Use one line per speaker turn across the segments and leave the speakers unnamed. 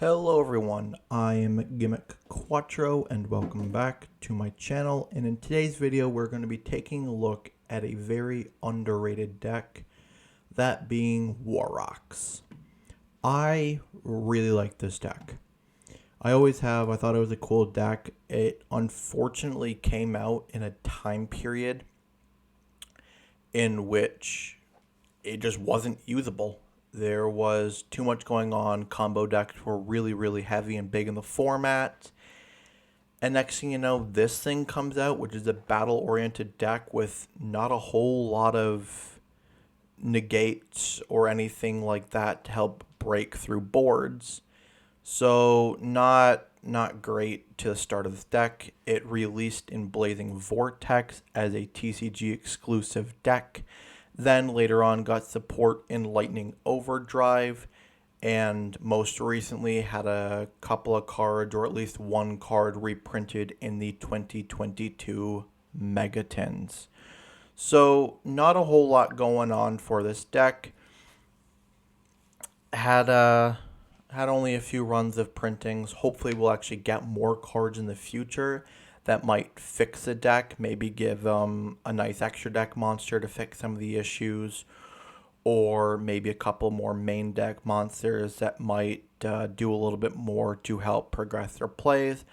Hello everyone, I am Gimmick Quattro and welcome back to my channel, and in today's video we're going to be taking a look at a very underrated deck, that being Warrocks. I really like this deck. I always have. I thought it was a cool deck. It unfortunately came out in a time period in which it just wasn't usable. There was too much going on. Combo decks were really heavy and big in the format. And next thing you know, this thing comes out, which is a battle-oriented deck with not a whole lot of negates or anything like that to help break through boards. So not great to the start of this deck. It released in Blazing Vortex as a TCG exclusive deck. Then later on got support in Lightning Overdrive, and most recently had a couple of cards, or at least one card, reprinted in the 2022 Megatins. So not a whole lot going on for this deck. Had only a few runs of printings. Hopefully we'll actually get more cards in the future that might fix the deck, maybe give a nice extra deck monster to fix some of the issues, or maybe a couple more main deck monsters that might do a little bit more to help progress their plays.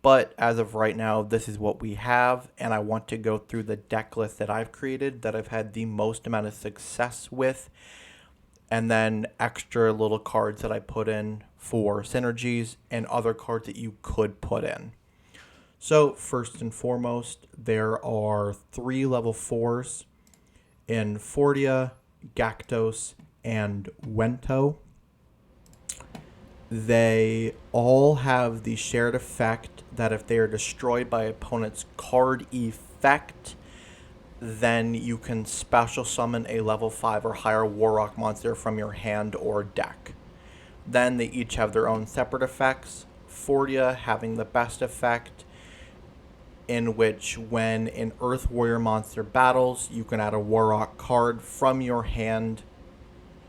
But as of right now, this is what we have, and I want to go through the deck list that I've created that I've had the most amount of success with, and then extra little cards that I put in for synergies and other cards that you could put in. So first and foremost, there are 3 level 4s in Fordia, Gactos, and Wento. They all have the shared effect that if they are destroyed by opponent's card effect, then you can special summon a level 5 or higher Warrock monster from your hand or deck. Then they each have their own separate effects, Fordia having the best effect, in which when an Earth Warrior monster battles, you can add a Warrock card from your hand,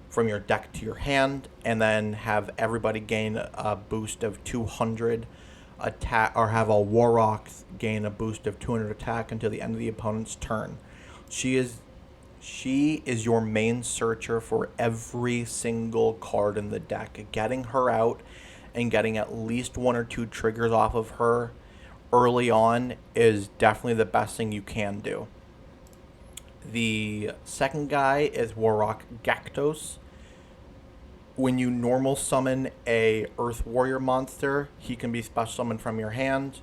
from your deck to your hand, and then have everybody gain a boost of 200 attack, or have all Warrocks gain a boost of 200 attack until the end of the opponent's turn. She is your main searcher for every single card in the deck. Getting her out and getting at least 1 or 2 triggers off of her early on is definitely the best thing you can do. The second guy is Warrock Gactos. When you normal summon a Earth Warrior monster, he can be special summoned from your hand.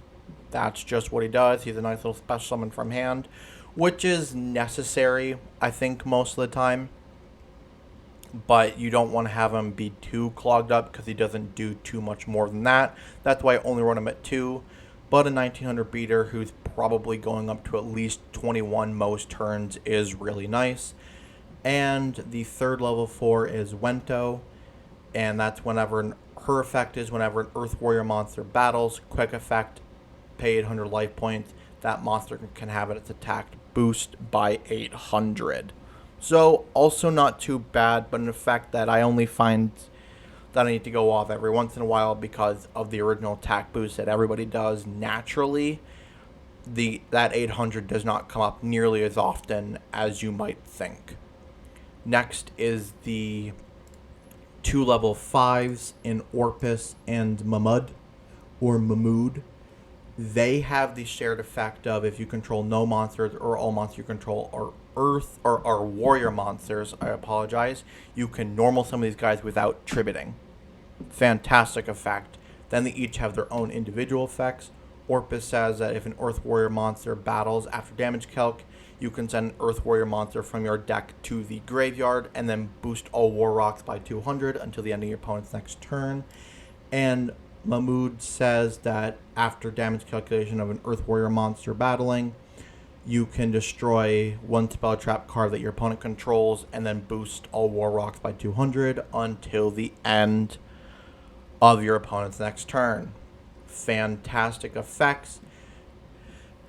That's just what he does. He's a nice little special summon from hand, which is necessary, I think, most of the time. But you don't want to have him be too clogged up because he doesn't do too much more than that. That's why I only run him at 2. But a 1900 beater who's probably going up to at least 21 most turns is really nice. And the third level 4 is Wento, and that's her effect is whenever an Earth Warrior monster battles, quick effect, pay 800 life points, that monster can have its attack boost by 800. So also not too bad, but an effect that I only find that I need to go off every once in a while because of the original attack boost that everybody does naturally. That 800 does not come up nearly as often as you might think. Next is the 2 level 5s in Orpus and Mahmud, or Mahmood. They have the shared effect of if you control no monsters or all monsters you control are Earth or are Warrior monsters, I apologize, you can normal some of these guys without tributing. Fantastic effect. Then they each have their own individual effects. Orpus says that if an Earth Warrior monster battles after damage calc, you can send an Earth Warrior monster from your deck to the graveyard and then boost all Warrocks by 200 until the end of your opponent's next turn. And Mahmood says that after damage calculation of an Earth Warrior monster battling, you can destroy 1 spell trap card that your opponent controls and then boost all Warrocks by 200 until the end of your opponent's next turn. Fantastic effects.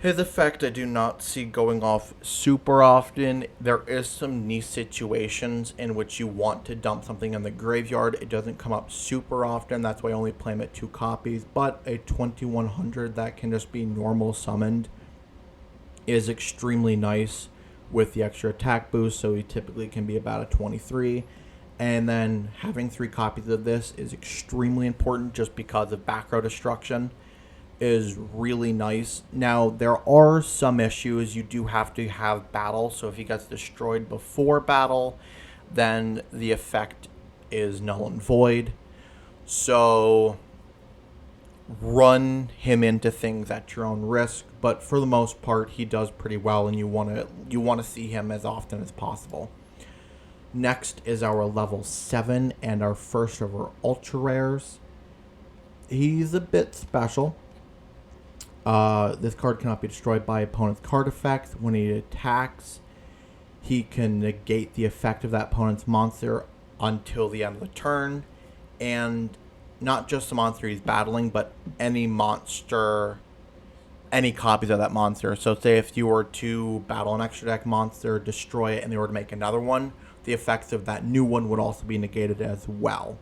His effect I do not see going off super often. There is some niche situations in which you want to dump something in the graveyard. It doesn't come up super often. That's why I only play him at 2 copies. But a 2100 that can just be normal summoned is extremely nice with the extra attack boost. So he typically can be about a 23. And then having 3 copies of this is extremely important just because of back row destruction is really nice. Now, there are some issues. You do have to have battle, so if he gets destroyed before battle, then the effect is null and void. So, run him into things at your own risk, but for the most part, he does pretty well, and you want to see him as often as possible. Next is our level 7 and our first of our ultra rares. He's a bit special. This card cannot be destroyed by opponent's card effect. When he attacks, he can negate the effect of that opponent's monster until the end of the turn. And not just the monster he's battling, but any monster, any copies of that monster. So say if you were to battle an extra deck monster, destroy it, and they were to make another one, the effects of that new one would also be negated as well.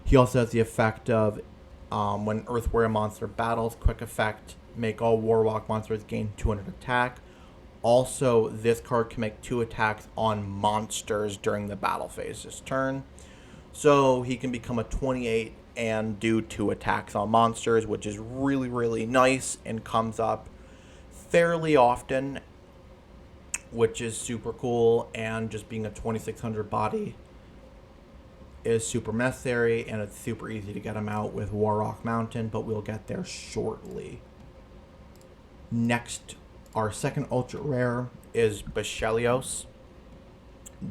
He also has the effect of when Earth Warrior monster battles, quick effect, make all Warlock monsters gain 200 attack. Also, this card can make 2 attacks on monsters during the battle phase this turn. So he can become a 28 and do 2 attacks on monsters, which is really, really nice and comes up fairly often, which is super cool. And just being a 2600 body is super necessary, and it's super easy to get him out with Warrock Mountain, but we'll get there shortly. Next, our second ultra rare is Bachelios.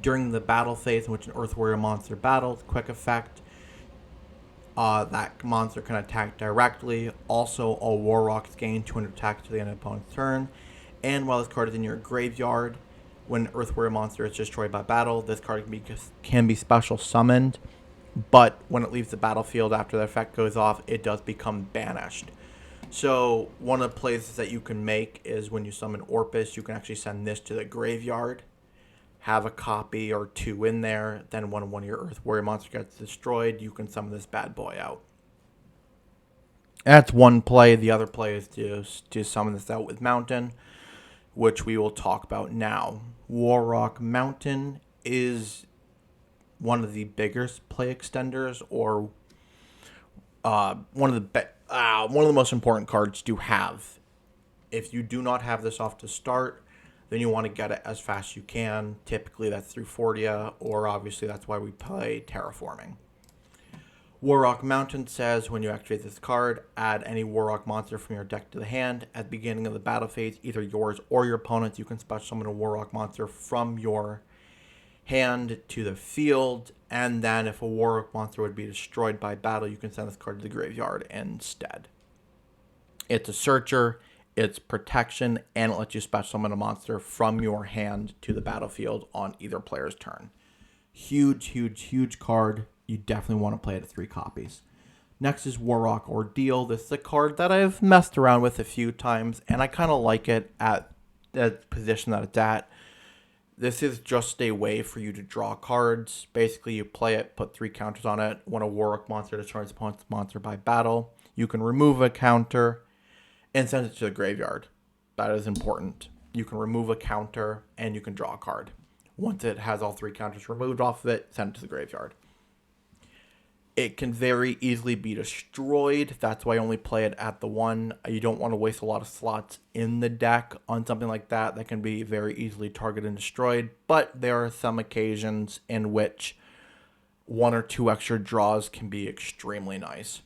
During the battle phase in which an Earth Warrior monster battles, quick effect, that monster can attack directly. Also, all Warrocks gain 200 attack to the end of the opponent's turn. And while this card is in your graveyard, when an Earth Warrior monster is destroyed by battle, this card can be special summoned. But when it leaves the battlefield after the effect goes off, it does become banished. So one of the plays that you can make is when you summon Orpus, you can actually send this to the graveyard, have a copy or 2 in there, then when one of your Earth Warrior monsters gets destroyed, you can summon this bad boy out. That's one play. The other play is to summon this out with Mountain, which we will talk about now. Warrock Mountain is one of the biggest play extenders, or one of the most important cards to have. If you do not have this off to start, then you want to get it as fast as you can. Typically that's through Fortia, or obviously that's why we play Terraforming. Warrock Mountain says when you activate this card, add any Warrock monster from your deck to the hand. At the beginning of the battle phase, either yours or your opponent's, you can special summon a Warrock monster from your hand to the field, and then if a Warrock monster would be destroyed by battle, you can send this card to the graveyard instead. It's a searcher, it's protection, and it lets you special summon a monster from your hand to the battlefield on either player's turn. Huge, huge, huge card. You definitely want to play it at 3 copies. Next is Warrock Ordeal. This is a card that I've messed around with a few times, and I kind of like it at the position that it's at. This is just a way for you to draw cards. Basically, you play it, put 3 counters on it. When a Warrock monster destroys opponent's monster by battle, you can remove a counter and send it to the graveyard. That is important. You can remove a counter and you can draw a card. Once it has all 3 counters removed off of it, send it to the graveyard. It can very easily be destroyed. That's why I only play it at the 1. You don't want to waste a lot of slots in the deck on something like that. That can be very easily targeted and destroyed. But there are some occasions in which 1 or 2 extra draws can be extremely nice.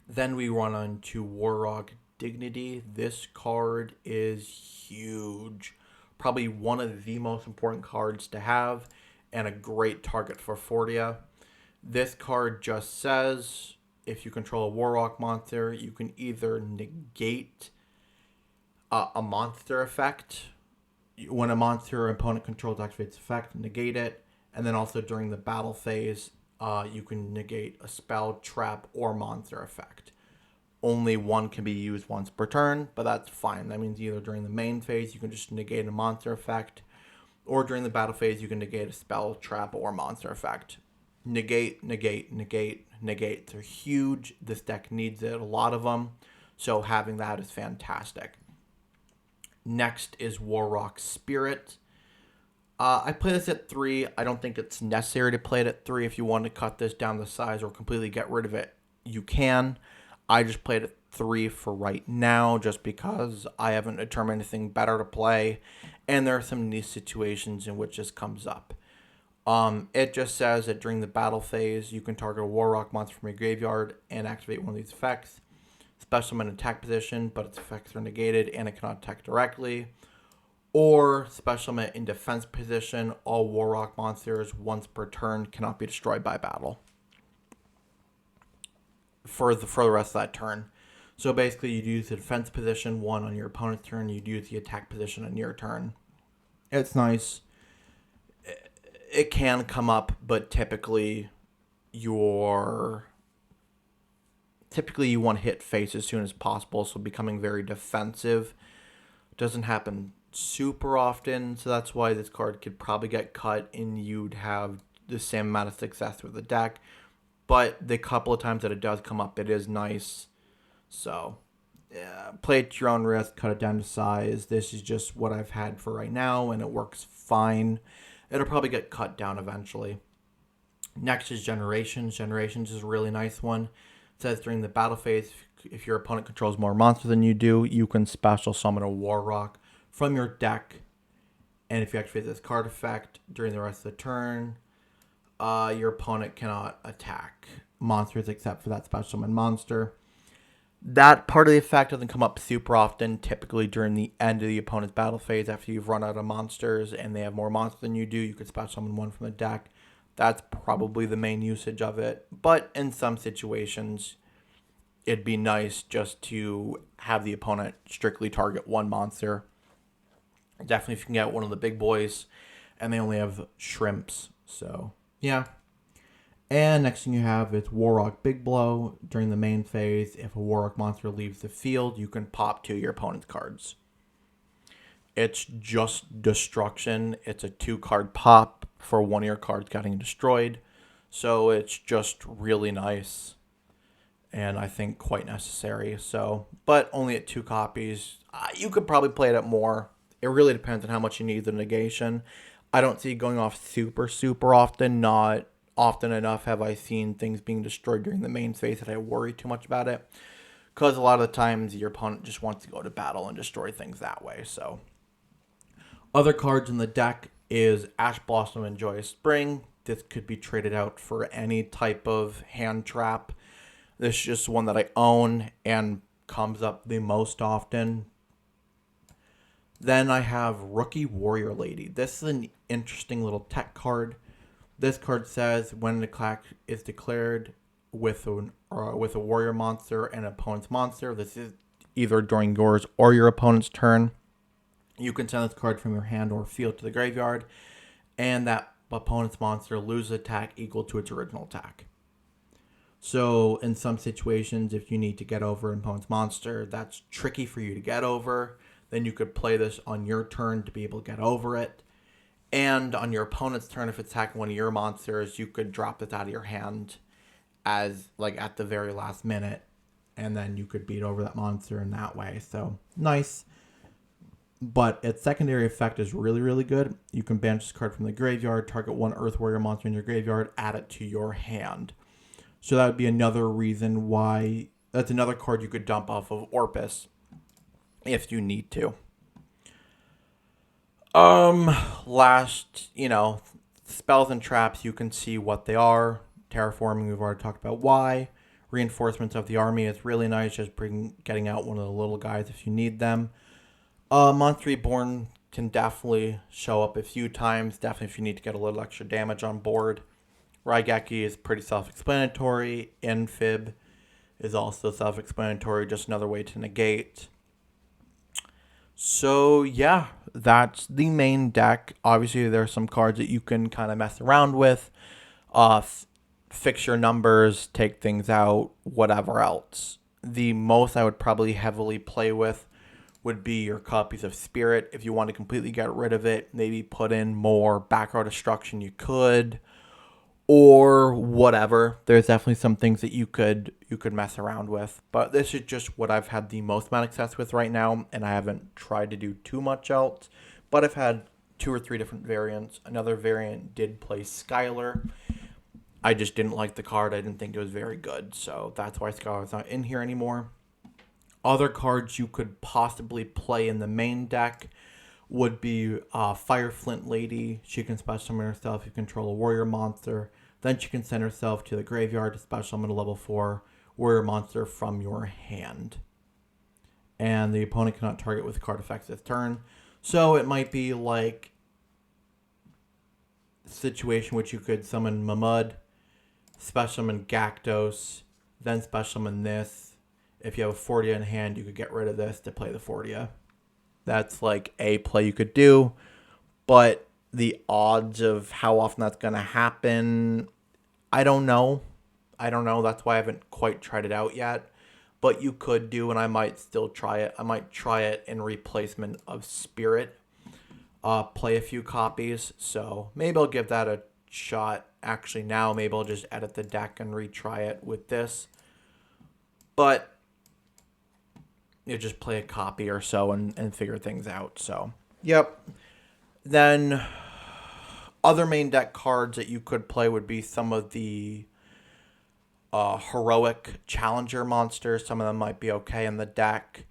Then we run on to Warrock Dignity. This card is huge. Probably one of the most important cards to have and a great target for Fortia. This card just says if you control a Warrock monster, you can either negate a monster effect. When a monster or opponent controls activates effect, negate it. And then also during the battle phase, you can negate a spell, trap, or monster effect. only one can be used once per turn, but that's fine. That means either during the main phase, you can just negate a monster effect, or during the battle phase, you can negate a spell, trap, or monster effect. Negate, negate, negate, negate. They're huge. This deck needs it, a lot of them. So having that is fantastic. Next is Warrock Spirit. I play this at 3. I don't think it's necessary to play it at 3. If you want to cut this down to size or completely get rid of it, you can. I just played at 3 for right now just because I haven't determined anything better to play. And there are some niche situations in which this comes up. It just says that during the battle phase, you can target a Warrock monster from your graveyard and activate one of these effects. Special summon in attack position, but its effects are negated and it cannot attack directly. Or special summon in defense position, all Warrock monsters once per turn cannot be destroyed by battle. For the rest of that turn. So basically you'd use the defense position 1 on your opponent's turn, you'd use the attack position on your turn. It's nice. It can come up, but typically you want to hit face as soon as possible, so becoming very defensive doesn't happen super often, so that's why this card could probably get cut and you'd have the same amount of success with the deck. But the couple of times that it does come up, it is nice. So, yeah, play it to your own risk, cut it down to size. This is just what I've had for right now, and it works fine. It'll probably get cut down eventually. Next is Generations. Generations is a really nice one. It says during the battle phase, if your opponent controls more monsters than you do, you can special summon a Warrock from your deck. And if you activate this card effect during the rest of the turn, your opponent cannot attack monsters except for that special summon monster. That part of the effect doesn't come up super often, typically during the end of the opponent's battle phase. After you've run out of monsters and they have more monsters than you do, you could special summon one from the deck. That's probably the main usage of it. But in some situations, it'd be nice just to have the opponent strictly target one monster. Definitely if you can get one of the big boys, and they only have shrimps. So, yeah. And next thing you have is Warrock Big Blow. During the main phase, if a Warrock monster leaves the field, you can pop 2 of your opponent's cards. It's just destruction. It's a 2-card pop for one of your cards getting destroyed. So it's just really nice. And I think quite necessary. So, but only at 2 copies. You could probably play it at more. It really depends on how much you need the negation. I don't see it going off super often. Not often enough have I seen things being destroyed during the main phase that I worry too much about it. Because a lot of the times your opponent just wants to go to battle and destroy things that way. So, other cards in the deck is Ash Blossom and Joyous Spring. This could be traded out for any type of hand trap. This is just one that I own and comes up the most often. Then I have Rookie Warrior Lady. This is an interesting little tech card. This card says when an attack is declared with a warrior monster and an opponent's monster, this is either during yours or your opponent's turn, you can send this card from your hand or field to the graveyard, and that opponent's monster loses attack equal to its original attack. So in some situations, if you need to get over an opponent's monster that's tricky for you to get over, then you could play this on your turn to be able to get over it. And on your opponent's turn, if it's attacking one of your monsters, you could drop this out of your hand as like at the very last minute, and then you could beat over that monster in that way. So nice. But its secondary effect is really good. You can banish this card from the graveyard, target one Earth Warrior monster in your graveyard, add it to your hand. So that would be another reason why that's another card you could dump off of Orpus if you need to. Last, spells and traps, you can see what they are. Terraforming, we've already talked about why. Reinforcements of the army is really nice, just getting out one of the little guys if you need them. Monster Reborn can definitely show up a few times, definitely if you need to get a little extra damage on board. Raigeki is pretty self-explanatory. Infib is also self-explanatory, just another way to negate. So, yeah, that's the main deck. Obviously, there are some cards that you can kind of mess around with. Fix your numbers, take things out, whatever else. the most I would probably heavily play with would be your copies of Spirit. If you want to completely get rid of it, maybe put in more back row destruction, you could, or whatever. There's definitely some things that you could mess around with, but this is just what I've had the most amount of success with right now, and I haven't tried to do too much else. But I've had 2 or 3 different variants. Another variant did play Skylar. I just didn't like the card. I didn't think it was very good, so that's why Skylar's not in here anymore. Other cards you could possibly play in the main deck would be Fire Flint Lady. She can special summon herself if you control a warrior monster. Then she can send herself to the graveyard to special summon a level 4 warrior monster from your hand. And the opponent cannot target with card effects this turn. So it might be like a situation which you could summon Mahmud, special summon Gactos, then special summon this. If you have a Fortia in hand, you could get rid of this to play the Fortia. That's like a play you could do, but the odds of how often that's going to happen, I don't know. That's why I haven't quite tried it out yet. But you could do, and I might still try it. I might try it in replacement of Spirit. Play a few copies. So maybe I'll give that a shot. Actually, now maybe I'll just edit the deck and retry it with this. But you just play a copy or so and figure things out. So, yep. Then other main deck cards that you could play would be some of the heroic challenger monsters. Some of them might be okay in the deck.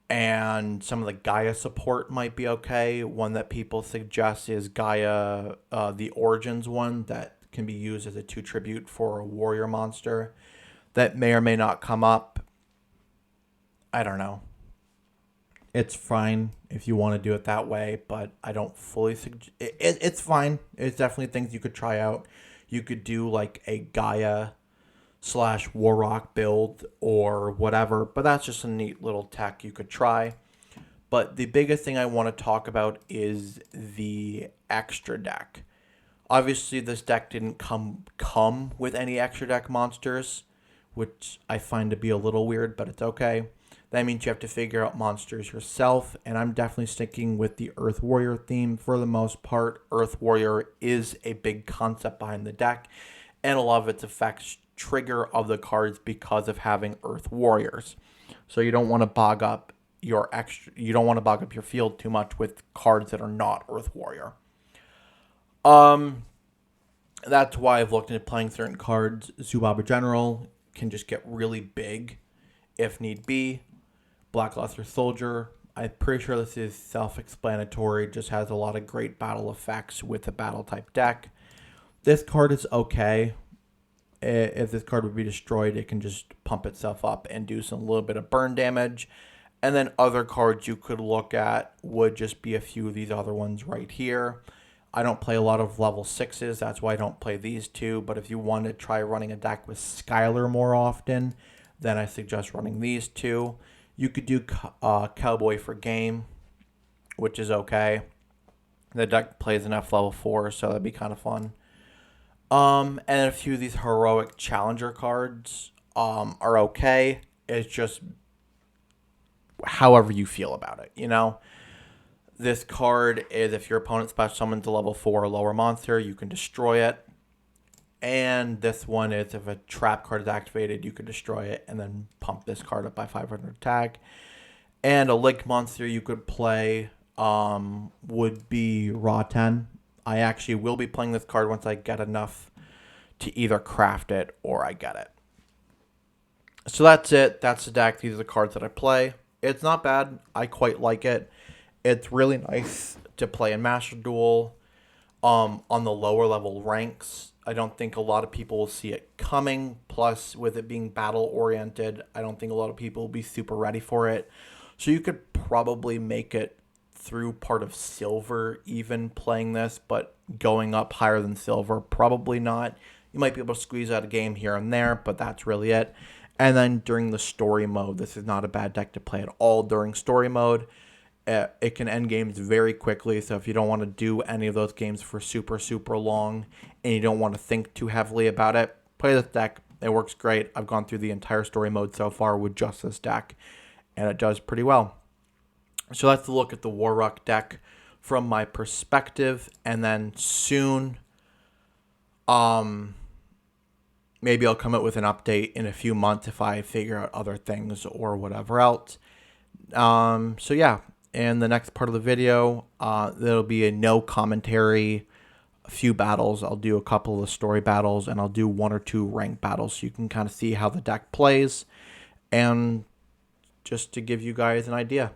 And some of the Gaia support might be okay. One that people suggest is Gaia, the Origins one, that can be used as a 2 tribute for a warrior monster. That may or may not come up. I don't know. It's fine if you want to do it that way, but I don't fully suggest it's fine. It's definitely things you could try out. You could do like a Gaia / Warrock build or whatever, but that's just a neat little tech you could try. But the biggest thing I want to talk about is the extra deck. Obviously, this deck didn't come with any extra deck monsters, which I find to be a little weird, but it's okay. That means you have to figure out monsters yourself, and I'm definitely sticking with the Earth Warrior theme for the most part. Earth Warrior is a big concept behind the deck, and a lot of its effects trigger of the cards because of having Earth Warriors. So you don't want to bog up your field too much with cards that are not Earth Warrior. That's why I've looked into playing certain cards. Zubaba General can just get really big if need be. Blackluster Soldier, I'm pretty sure this is self-explanatory, just has a lot of great battle effects with a battle type deck. This card is okay. If this card would be destroyed, it can just pump itself up and do some little bit of burn damage. And then other cards you could look at would just be a few of these other ones right here. I don't play a lot of level 6s, that's why I don't play these two. But if you want to try running a deck with Skylar more often, then I suggest running these two. You could do Cowboy for game, which is okay. The deck plays enough level 4, so that'd be kind of fun. And a few of these heroic challenger cards are okay. It's just however you feel about it, you know? This card is if your opponent special summons a level 4 or lower monster, you can destroy it. And this one is if a trap card is activated, you can destroy it and then pump this card up by 500 attack. And a link monster you could play would be Raw 10. I actually will be playing this card once I get enough to either craft it or I get it. So that's it. That's the deck. These are the cards that I play. It's not bad. I quite like it. It's really nice to play in Master Duel on the lower level ranks. I don't think a lot of people will see it coming. Plus, with it being battle-oriented, I don't think a lot of people will be super ready for it. So you could probably make it through part of Silver even playing this, but going up higher than Silver, probably not. You might be able to squeeze out a game here and there, but that's really it. And then during the story mode, this is not a bad deck to play at all during story mode. It can end games very quickly, so if you don't want to do any of those games for super, super long and you don't want to think too heavily about it, play this deck. It works great. I've gone through the entire story mode so far with just this deck, and it does pretty well. So that's a look at the Warrock deck from my perspective, and then soon, maybe I'll come up with an update in a few months if I figure out other things or whatever else. So yeah, in the next part of the video, there'll be a no commentary, a few battles. I'll do a couple of the story battles, and I'll do 1 or 2 ranked battles so you can kind of see how the deck plays, and just to give you guys an idea.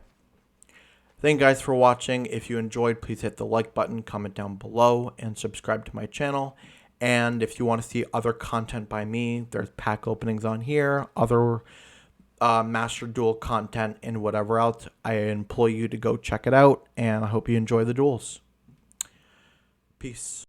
Thank you guys for watching. If you enjoyed, please hit the like button, comment down below, and subscribe to my channel. And if you want to see other content by me, there's pack openings on here, other Master Duel content, and whatever else. I implore you to go check it out, and I hope you enjoy the duels. Peace.